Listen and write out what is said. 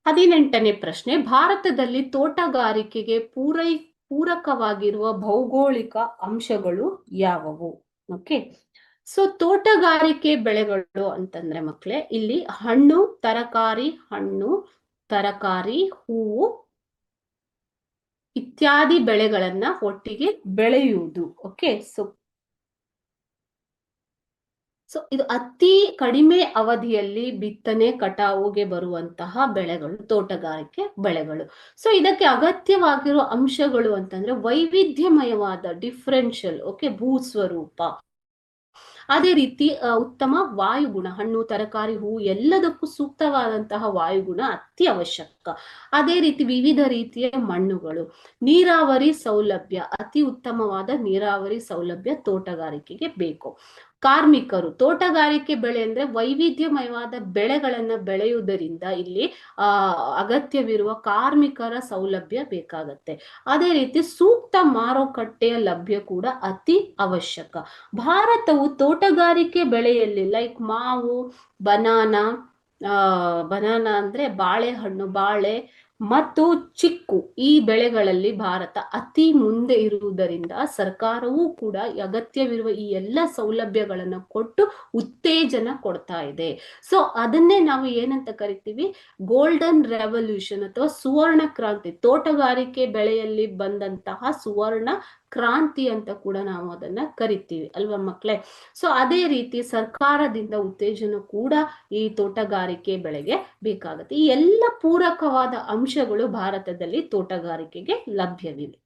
18ನೇ ಪ್ರಶ್ನೆ, ಭಾರತದಲ್ಲಿ ತೋಟಗಾರಿಕೆಗೆ ಪೂರಕವಾಗಿರುವ ಭೌಗೋಳಿಕ ಅಂಶಗಳು ಯಾವುವು? ಓಕೆ. ಸೊ ತೋಟಗಾರಿಕೆ ಬೆಳೆಗಳು ಅಂತಂದ್ರೆ ಮಕ್ಕಳೇ, ಇಲ್ಲಿ ಹಣ್ಣು ತರಕಾರಿ ಹೂವು ಇತ್ಯಾದಿ ಬೆಳೆಗಳನ್ನ ಒಟ್ಟಿಗೆ ಬೆಳೆಯುವುದು. ಓಕೆ. ಸೊ ಇದು ಅತಿ ಕಡಿಮೆ ಅವಧಿಯಲ್ಲಿ ಬಿತ್ತನೆ ಕಟಾವುಗೆ ಬರುವಂತಹ ಬೆಳೆಗಳು ತೋಟಗಾರಿಕೆ ಬೆಳೆಗಳು. ಸೊ ಇದಕ್ಕೆ ಅಗತ್ಯವಾಗಿರುವ ಅಂಶಗಳು ಅಂತಂದ್ರೆ ವೈವಿಧ್ಯಮಯವಾದ ಡಿಫ್ರೆನ್ಷಿಯಲ್, ಓಕೆ, ಭೂಸ್ವರೂಪ, ಅದೇ ರೀತಿ ಉತ್ತಮ ವಾಯುಗುಣ, ಹಣ್ಣು ತರಕಾರಿ ಹೂವು ಎಲ್ಲದಕ್ಕೂ ಸೂಕ್ತವಾದಂತಹ ವಾಯುಗುಣ ಅತಿ ಅವಶ್ಯಕ. ಅದೇ ರೀತಿ ವಿವಿಧ ರೀತಿಯ ಮಣ್ಣುಗಳು, ನೀರಾವರಿ ಸೌಲಭ್ಯ, ಅತಿ ಉತ್ತಮವಾದ ನೀರಾವರಿ ಸೌಲಭ್ಯ ತೋಟಗಾರಿಕೆಗೆ ಬೇಕು. ಕಾರ್ಮಿಕರು, ತೋಟಗಾರಿಕೆ ಬೆಳೆ ಅಂದ್ರೆ ವೈವಿಧ್ಯಮಯವಾದ ಬೆಳೆಗಳನ್ನ ಬೆಳೆಯುವುದರಿಂದ ಇಲ್ಲಿ ಅಗತ್ಯವಿರುವ ಕಾರ್ಮಿಕರ ಸೌಲಭ್ಯ ಬೇಕಾಗತ್ತೆ. ಅದೇ ರೀತಿ ಸೂಕ್ತ ಮಾರುಕಟ್ಟೆಯ ಲಭ್ಯ ಕೂಡ ಅತಿ ಅವಶ್ಯಕ. ಭಾರತವು ತೋಟಗಾರಿಕೆ ಬೆಳೆಯಲ್ಲಿ ಲೈಕ್ ಮಾವು, ಬನಾನಾ ಅಂದ್ರೆ ಬಾಳೆಹಣ್ಣು, ಬಾಳೆ ಮತ್ತು ಚಿಕ್ಕು, ಈ ಬೆಳೆಗಳಲ್ಲಿ ಭಾರತ ಅತಿ ಮುಂದೆ ಇರುವುದರಿಂದ ಸರ್ಕಾರವೂ ಕೂಡ ಅಗತ್ಯವಿರುವ ಈ ಎಲ್ಲ ಸೌಲಭ್ಯಗಳನ್ನು ಕೊಟ್ಟು ಉತ್ತೇಜನ ಕೊಡ್ತಾ ಇದೆ. ಸೊ ಅದನ್ನೇ ನಾವು ಏನಂತ ಕರಿತೀವಿ? ಗೋಲ್ಡನ್ ರೆವಲ್ಯೂಷನ್ ಅಥವಾ ಸುವರ್ಣ ಕ್ರಾಂತಿ, ತೋಟಗಾರಿಕೆ ಬೆಳೆಯಲ್ಲಿ ಬಂದಂತಹ ಸುವರ್ಣ ಕ್ರಾಂತಿ ಅಂತ ಕೂಡ ನಾವು ಅದನ್ನ ಕರಿತೀವಿ ಅಲ್ವಾ ಮಕ್ಕಳೇ? ಸೊ ಅದೇ ರೀತಿ ಸರ್ಕಾರದಿಂದ ಉತ್ತೇಜನ ಕೂಡ ಈ ತೋಟಗಾರಿಕೆ ಬೆಳೆಗೆ ಬೇಕಾಗುತ್ತೆ. ಈ ಎಲ್ಲ ಪೂರಕವಾದ ಅಂಶಗಳು ಭಾರತದಲ್ಲಿ ತೋಟಗಾರಿಕೆಗೆ ಲಭ್ಯವಿವೆ.